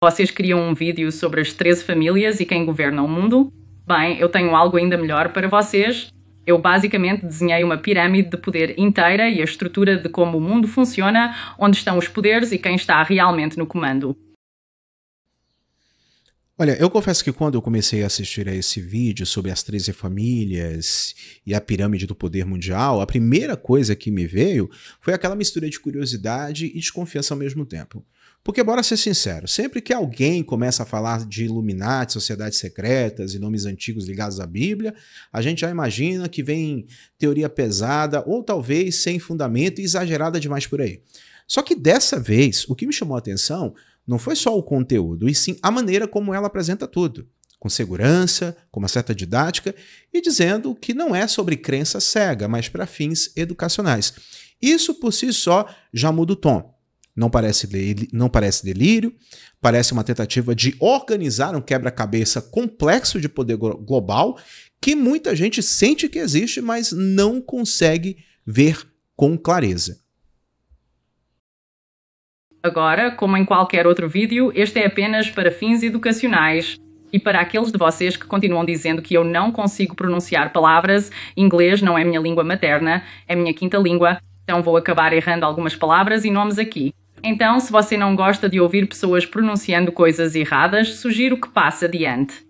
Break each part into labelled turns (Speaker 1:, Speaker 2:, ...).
Speaker 1: Vocês queriam um vídeo sobre as 13 famílias e quem governa o mundo? Bem, eu tenho algo ainda melhor para vocês. Eu basicamente desenhei uma pirâmide de poder inteira e a estrutura de como o mundo funciona, onde estão os poderes e quem está realmente no comando.
Speaker 2: Olha, eu confesso que quando eu comecei a assistir a esse vídeo sobre as 13 famílias e a pirâmide do poder mundial, a primeira coisa que me veio foi aquela mistura de curiosidade e desconfiança ao mesmo tempo. Porque, bora ser sincero, sempre que alguém começa a falar de Illuminati, sociedades secretas e nomes antigos ligados à Bíblia, a gente já imagina que vem teoria pesada ou talvez sem fundamento e exagerada demais por aí. Só que dessa vez, o que me chamou a atenção não foi só o conteúdo, e sim a maneira como ela apresenta tudo, com segurança, com uma certa didática e dizendo que não é sobre crença cega, mas para fins educacionais. Isso por si só já muda o tom. Não parece delírio, parece uma tentativa de organizar um quebra-cabeça complexo de poder global que muita gente sente que existe, mas não consegue ver com clareza.
Speaker 1: Agora, como em qualquer outro vídeo, este é apenas para fins educacionais. E para aqueles de vocês que continuam dizendo que eu não consigo pronunciar palavras, inglês não é minha língua materna, é minha quinta língua, então vou acabar errando algumas palavras e nomes aqui. Então, se você não gosta de ouvir pessoas pronunciando coisas erradas, sugiro que passe adiante.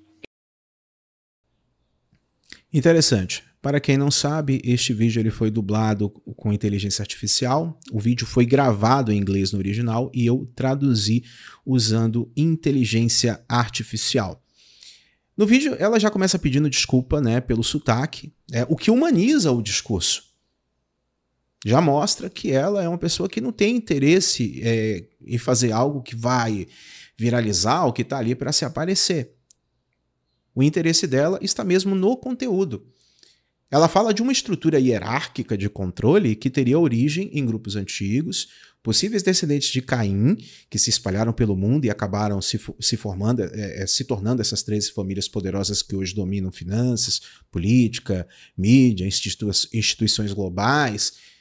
Speaker 2: Interessante. Para quem não sabe, este vídeo ele foi dublado com inteligência artificial. O vídeo foi gravado em inglês no original e eu traduzi usando inteligência artificial. No vídeo, ela já começa pedindo desculpa, né, pelo sotaque, o que humaniza o discurso. Já mostra que ela é uma pessoa que não tem interesse em fazer algo que vai viralizar ou que está ali para se aparecer. O interesse dela está mesmo no conteúdo. Ela fala de uma estrutura hierárquica de controle que teria origem em grupos antigos, possíveis descendentes de Caim, que se espalharam pelo mundo e acabaram se tornando essas 13 famílias poderosas que hoje dominam finanças, política, mídia, instituições globais.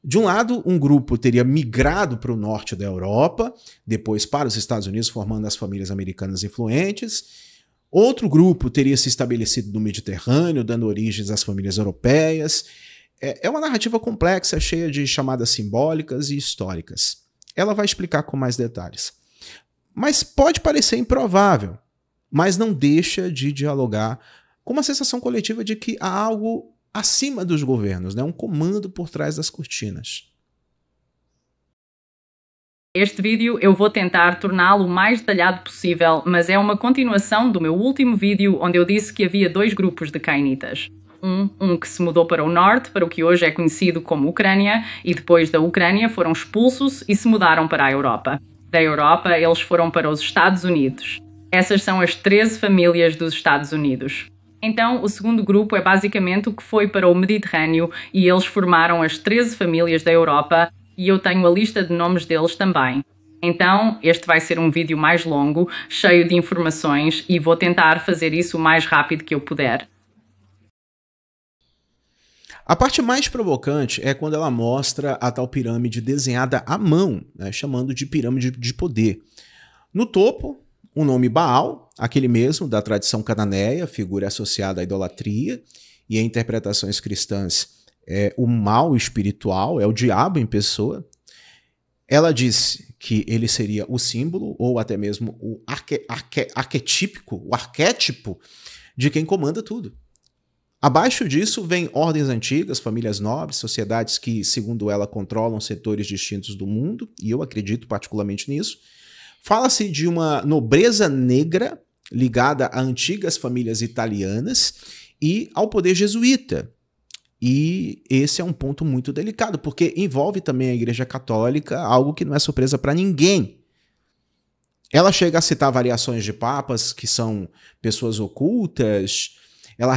Speaker 2: De um lado, um grupo teria migrado para o norte da Europa, depois para os Estados Unidos, formando as famílias americanas influentes. Outro grupo teria se estabelecido no Mediterrâneo, dando origem às famílias europeias. É uma narrativa complexa, cheia de chamadas simbólicas e históricas. Ela vai explicar com mais detalhes. Mas pode parecer improvável, mas não deixa de dialogar com uma sensação coletiva de que há algo acima dos governos, né? Um comando por trás das cortinas.
Speaker 1: Este vídeo eu vou tentar torná-lo o mais detalhado possível, mas é uma continuação do meu último vídeo onde eu disse que havia dois grupos de cainitas. Um que se mudou para o norte, para o que hoje é conhecido como Ucrânia, e depois da Ucrânia foram expulsos e se mudaram para a Europa. Da Europa eles foram para os Estados Unidos. Essas são as 13 famílias dos Estados Unidos. Então, o segundo grupo é basicamente o que foi para o Mediterrâneo e eles formaram as 13 famílias da Europa e eu tenho a lista de nomes deles também. Então, este vai ser um vídeo mais longo, cheio de informações e vou tentar fazer isso o mais rápido que eu puder.
Speaker 2: A parte mais provocante é quando ela mostra a tal pirâmide desenhada à mão, né, chamando de pirâmide de poder. No topo, o nome Baal, aquele mesmo da tradição cananeia, figura associada à idolatria, e em interpretações cristãs é o mal espiritual, é o diabo em pessoa. Ela disse que ele seria o símbolo, ou até mesmo o arquétipo de quem comanda tudo. Abaixo disso vem ordens antigas, famílias nobres, sociedades que, segundo ela, controlam setores distintos do mundo, e eu acredito particularmente nisso. Fala-se de uma nobreza negra ligada a antigas famílias italianas e ao poder jesuíta. E esse é um ponto muito delicado, porque envolve também a Igreja Católica, algo que não é surpresa para ninguém. Ela chega a citar variações de papas que são pessoas ocultas. Ela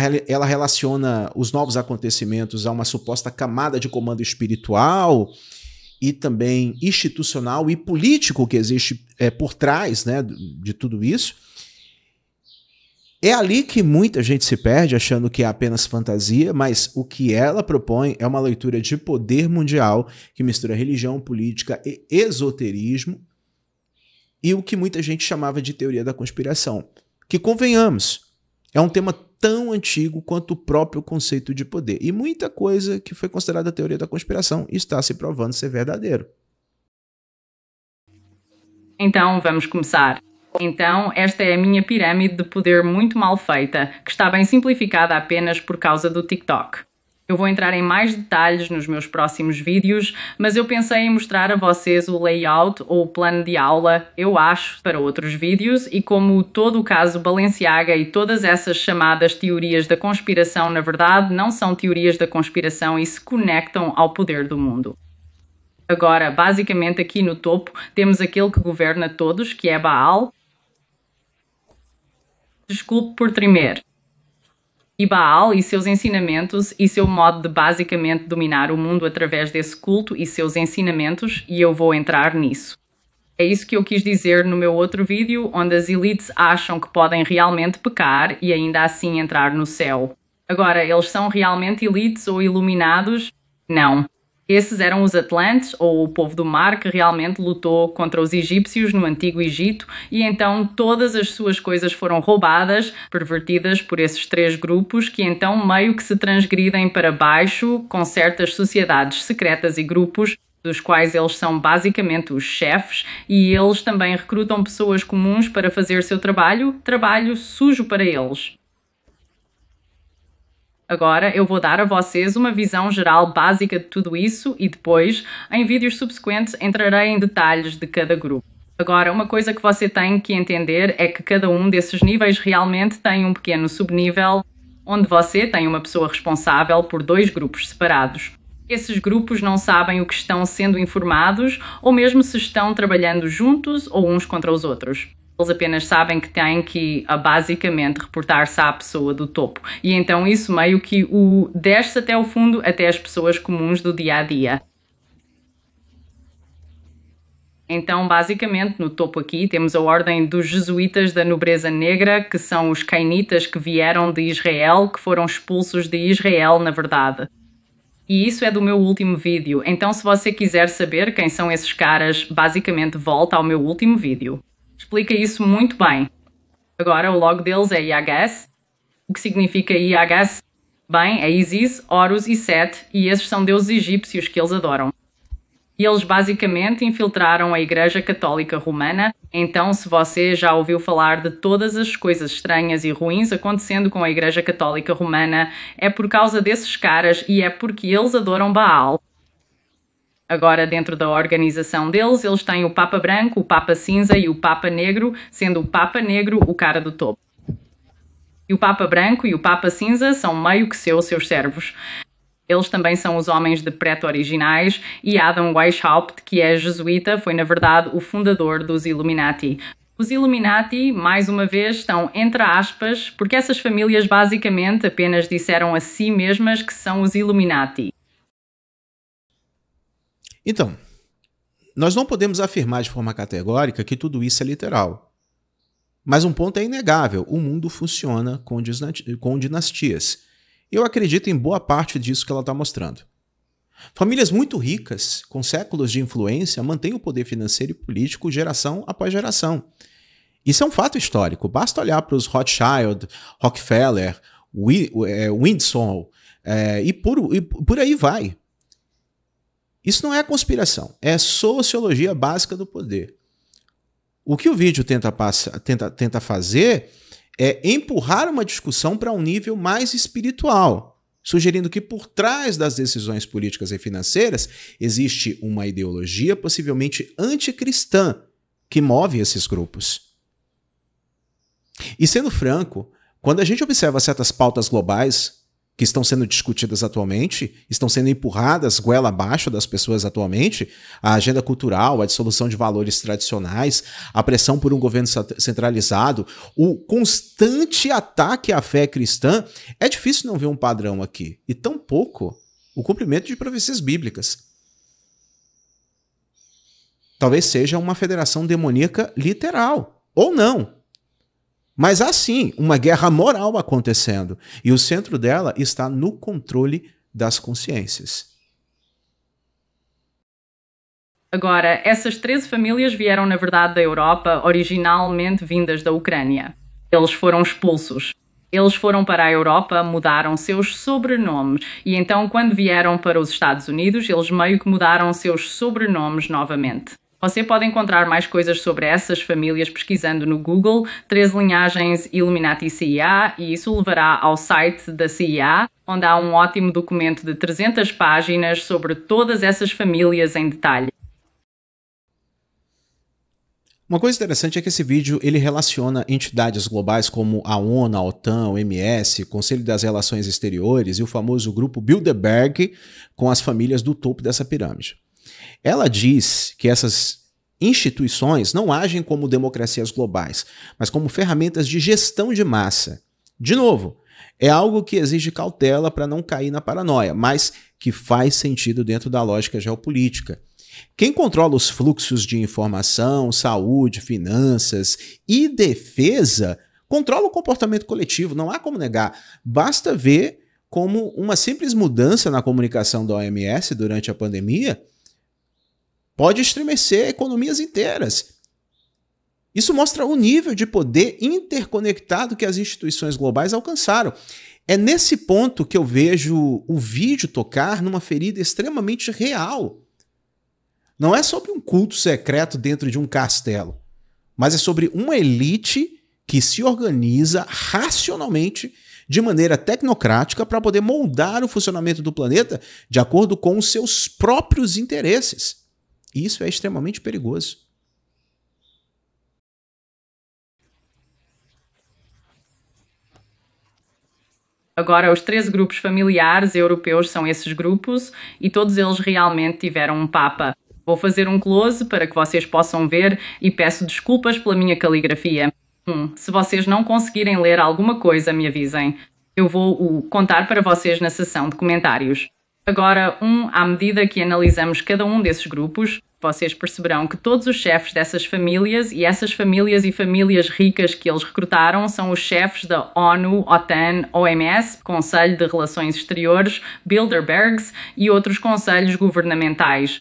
Speaker 2: relaciona os novos acontecimentos a uma suposta camada de comando espiritual e também institucional e político que existe por trás, né, de tudo isso. É ali que muita gente se perde, achando que é apenas fantasia, mas o que ela propõe é uma leitura de poder mundial que mistura religião, política e esoterismo e o que muita gente chamava de teoria da conspiração, que, convenhamos, é um tema tão antigo quanto o próprio conceito de poder, e muita coisa que foi considerada teoria da conspiração está se provando ser verdadeiro.
Speaker 1: Então, vamos começar. Então, esta é a minha pirâmide de poder muito mal feita, que está bem simplificada apenas por causa do TikTok. Eu vou entrar em mais detalhes nos meus próximos vídeos, mas eu pensei em mostrar a vocês o layout ou o plano de aula, eu acho, para outros vídeos, e como todo o caso Balenciaga e todas essas chamadas teorias da conspiração, na verdade, não são teorias da conspiração e se conectam ao poder do mundo. Agora, basicamente aqui no topo, temos aquele que governa todos, que é Baal. Desculpe por tremer. E Baal e seus ensinamentos e seu modo de basicamente dominar o mundo através desse culto e seus ensinamentos, e eu vou entrar nisso. É isso que eu quis dizer no meu outro vídeo, onde as elites acham que podem realmente pecar e ainda assim entrar no céu. Agora, eles são realmente elites ou iluminados? Não. Esses eram os Atlantes, ou o povo do mar, que realmente lutou contra os egípcios no Antigo Egito, e então todas as suas coisas foram roubadas, pervertidas por esses três grupos, que então meio que se transgridem para baixo, com certas sociedades secretas e grupos, dos quais eles são basicamente os chefes, e eles também recrutam pessoas comuns para fazer seu trabalho sujo para eles. Agora eu vou dar a vocês uma visão geral básica de tudo isso e depois, em vídeos subsequentes, entrarei em detalhes de cada grupo. Agora, uma coisa que você tem que entender é que cada um desses níveis realmente tem um pequeno subnível, onde você tem uma pessoa responsável por dois grupos separados. Esses grupos não sabem o que estão sendo informados ou mesmo se estão trabalhando juntos ou uns contra os outros. Eles apenas sabem que têm que, basicamente, reportar-se à pessoa do topo. E então isso meio que desce até o fundo, até as pessoas comuns do dia-a-dia. Então, basicamente, no topo aqui temos a ordem dos jesuítas da nobreza negra, que são os cainitas que vieram de Israel, que foram expulsos de Israel, na verdade. E isso é do meu último vídeo. Então, se você quiser saber quem são esses caras, basicamente volta ao meu último vídeo. Explica isso muito bem. Agora, o logo deles é IHS. O que significa IHS? Bem, é Isis, Horus e Set, e esses são deuses egípcios que eles adoram. E eles basicamente infiltraram a Igreja Católica Romana, então se você já ouviu falar de todas as coisas estranhas e ruins acontecendo com a Igreja Católica Romana, é por causa desses caras e é porque eles adoram Baal. Agora, dentro da organização deles, eles têm o Papa Branco, o Papa Cinza e o Papa Negro, sendo o Papa Negro o cara do topo. E o Papa Branco e o Papa Cinza são meio que seus servos. Eles também são os homens de preto originais e Adam Weishaupt, que é jesuíta, foi na verdade o fundador dos Illuminati. Os Illuminati, mais uma vez, estão entre aspas, porque essas famílias basicamente apenas disseram a si mesmas que são os Illuminati.
Speaker 2: Então, nós não podemos afirmar de forma categórica que tudo isso é literal. Mas um ponto é inegável, o mundo funciona com dinastias. Eu acredito em boa parte disso que ela está mostrando. Famílias muito ricas, com séculos de influência, mantêm o poder financeiro e político geração após geração. Isso é um fato histórico, basta olhar para os Rothschild, Rockefeller, Windsor e por aí vai. Isso não é conspiração, é sociologia básica do poder. O que o vídeo tenta fazer é empurrar uma discussão para um nível mais espiritual, sugerindo que por trás das decisões políticas e financeiras existe uma ideologia possivelmente anticristã que move esses grupos. E sendo franco, quando a gente observa certas pautas globais que estão sendo discutidas atualmente, estão sendo empurradas goela abaixo das pessoas atualmente, a agenda cultural, a dissolução de valores tradicionais, a pressão por um governo centralizado, o constante ataque à fé cristã, é difícil não ver um padrão aqui, e tampouco o cumprimento de profecias bíblicas. Talvez seja uma federação demoníaca literal, ou não. Mas há sim uma guerra moral acontecendo, e o centro dela está no controle das consciências.
Speaker 1: Agora, essas 13 famílias vieram, na verdade, da Europa, originalmente vindas da Ucrânia. Eles foram expulsos. Eles foram para a Europa, mudaram seus sobrenomes e então, quando vieram para os Estados Unidos, eles meio que mudaram seus sobrenomes novamente. Você pode encontrar mais coisas sobre essas famílias pesquisando no Google 13 linhagens Illuminati CIA e isso levará ao site da CIA, onde há um ótimo documento de 300 páginas sobre todas essas famílias em detalhe.
Speaker 2: Uma coisa interessante é que esse vídeo ele relaciona entidades globais como a ONU, a OTAN, o MS, o Conselho das Relações Exteriores e o famoso grupo Bilderberg com as famílias do topo dessa pirâmide. Ela diz que essas instituições não agem como democracias globais, mas como ferramentas de gestão de massa. De novo, é algo que exige cautela para não cair na paranoia, mas que faz sentido dentro da lógica geopolítica. Quem controla os fluxos de informação, saúde, finanças e defesa controla o comportamento coletivo, não há como negar. Basta ver como uma simples mudança na comunicação da OMS durante a pandemia pode estremecer economias inteiras. Isso mostra o nível de poder interconectado que as instituições globais alcançaram. É nesse ponto que eu vejo o vídeo tocar numa ferida extremamente real. Não é sobre um culto secreto dentro de um castelo, mas é sobre uma elite que se organiza racionalmente de maneira tecnocrática para poder moldar o funcionamento do planeta de acordo com os seus próprios interesses. E isso é extremamente perigoso.
Speaker 1: Agora, os 13 grupos familiares europeus são esses grupos e todos eles realmente tiveram um papa. Vou fazer um close para que vocês possam ver e peço desculpas pela minha caligrafia. Se vocês não conseguirem ler alguma coisa, me avisem. Eu vou contar para vocês na seção de comentários. Agora, à medida que analisamos cada um desses grupos, vocês perceberão que todos os chefes dessas famílias e essas famílias e famílias ricas que eles recrutaram são os chefes da ONU, OTAN, OMS, Conselho de Relações Exteriores, Bilderbergs e outros conselhos governamentais.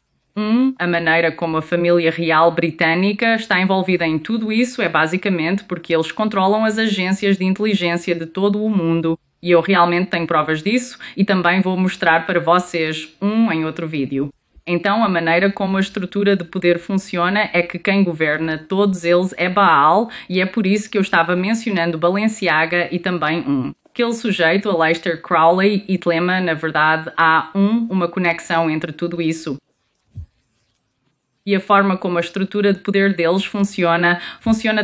Speaker 1: A maneira como a família real britânica está envolvida em tudo isso é basicamente porque eles controlam as agências de inteligência de todo o mundo e eu realmente tenho provas disso e também vou mostrar para vocês em outro vídeo. Então, a maneira como a estrutura de poder funciona é que quem governa todos eles é Baal e é por isso que eu estava mencionando Balenciaga e também Aquele sujeito, Aleister Crowley e Tlema, na verdade, há uma conexão entre tudo isso. E a forma como a estrutura de poder deles funciona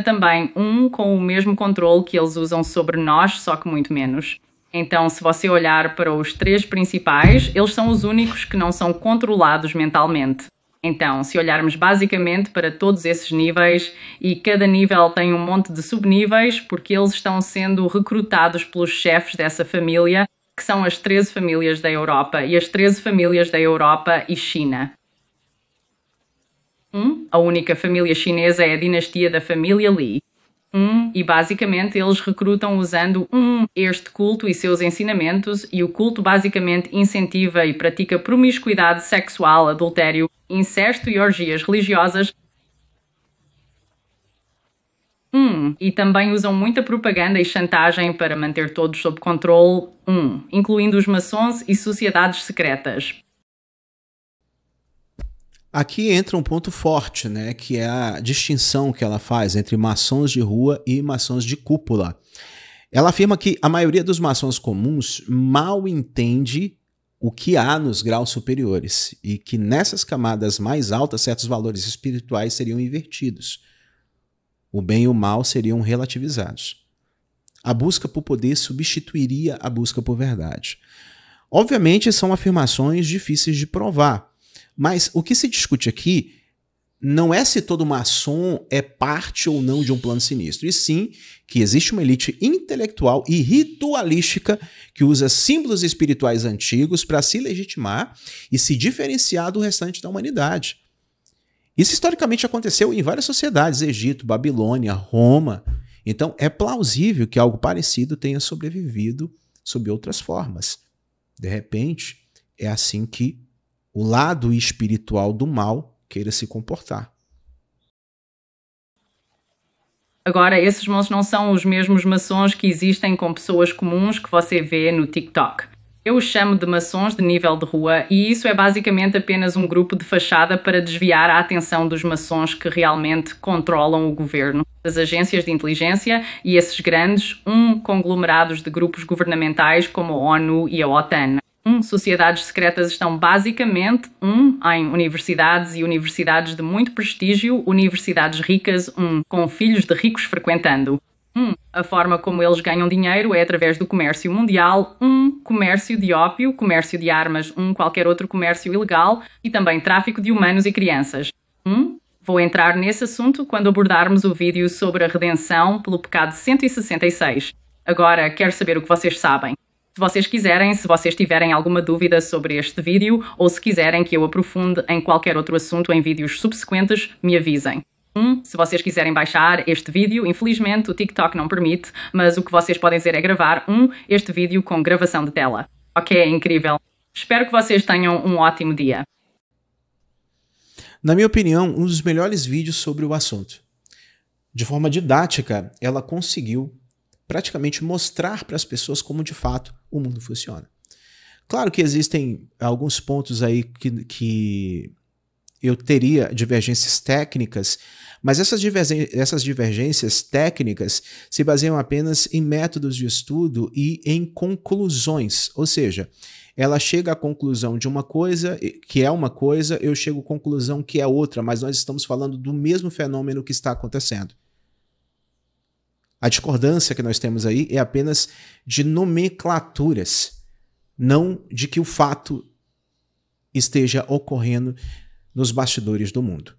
Speaker 1: também com o mesmo controle que eles usam sobre nós, só que muito menos. Então, se você olhar para os 3 principais, eles são os únicos que não são controlados mentalmente. Então, se olharmos basicamente para todos esses níveis, e cada nível tem um monte de subníveis, porque eles estão sendo recrutados pelos chefes dessa família, que são as 13 famílias da Europa, e as 13 famílias da Europa e China. A única família chinesa é a dinastia da família Li. E basicamente eles recrutam usando este culto e seus ensinamentos, e o culto basicamente incentiva e pratica promiscuidade sexual, adultério, incesto e orgias religiosas. E também usam muita propaganda e chantagem para manter todos sob controle, incluindo os maçons e sociedades secretas.
Speaker 2: Aqui entra um ponto forte, né, que é a distinção que ela faz entre maçons de rua e maçons de cúpula. Ela afirma que a maioria dos maçons comuns mal entende o que há nos graus superiores e que nessas camadas mais altas certos valores espirituais seriam invertidos. O bem e o mal seriam relativizados. A busca por poder substituiria a busca por verdade. Obviamente são afirmações difíceis de provar, mas o que se discute aqui não é se todo maçom é parte ou não de um plano sinistro, e sim que existe uma elite intelectual e ritualística que usa símbolos espirituais antigos para se legitimar e se diferenciar do restante da humanidade. Isso historicamente aconteceu em várias sociedades, Egito, Babilônia, Roma. Então é plausível que algo parecido tenha sobrevivido sob outras formas. De repente, é assim que o lado espiritual do mal queira se comportar.
Speaker 1: Agora, esses monstros não são os mesmos maçons que existem com pessoas comuns que você vê no TikTok. Eu os chamo de maçons de nível de rua e isso é basicamente apenas um grupo de fachada para desviar a atenção dos maçons que realmente controlam o governo, as agências de inteligência e esses grandes, conglomerados de grupos governamentais como a ONU e a OTAN. Sociedades secretas estão basicamente, em universidades e universidades de muito prestígio, universidades ricas, com filhos de ricos frequentando. A forma como eles ganham dinheiro é através do comércio mundial, comércio de ópio, comércio de armas, qualquer outro comércio ilegal e também tráfico de humanos e crianças. Vou entrar nesse assunto quando abordarmos o vídeo sobre a redenção pelo pecado 166. Agora, quero saber o que vocês sabem. Se vocês quiserem, se vocês tiverem alguma dúvida sobre este vídeo ou se quiserem que eu aprofunde em qualquer outro assunto em vídeos subsequentes, me avisem. Se vocês quiserem baixar este vídeo, infelizmente o TikTok não permite, mas o que vocês podem fazer é gravar este vídeo com gravação de tela. Ok, incrível. Espero que vocês tenham um ótimo dia.
Speaker 2: Na minha opinião, um dos melhores vídeos sobre o assunto. De forma didática, ela conseguiu praticamente mostrar para as pessoas como de fato o mundo funciona. Claro que existem alguns pontos aí que eu teria divergências técnicas, mas essas divergências técnicas se baseiam apenas em métodos de estudo e em conclusões, ou seja, ela chega à conclusão de uma coisa, que é uma coisa, eu chego à conclusão que é outra, mas nós estamos falando do mesmo fenômeno que está acontecendo. A discordância que nós temos aí é apenas de nomenclaturas, não de que o fato esteja ocorrendo nos bastidores do mundo.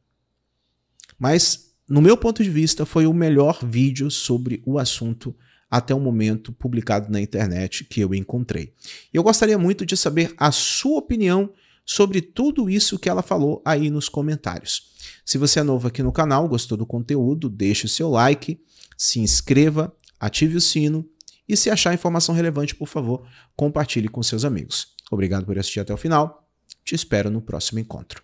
Speaker 2: Mas, no meu ponto de vista, foi o melhor vídeo sobre o assunto até o momento publicado na internet que eu encontrei. Eu gostaria muito de saber a sua opinião sobre tudo isso que ela falou aí nos comentários. Se você é novo aqui no canal, gostou do conteúdo, deixe o seu like, se inscreva, ative o sino e se achar informação relevante, por favor, compartilhe com seus amigos. Obrigado por assistir até o final. Te espero no próximo encontro.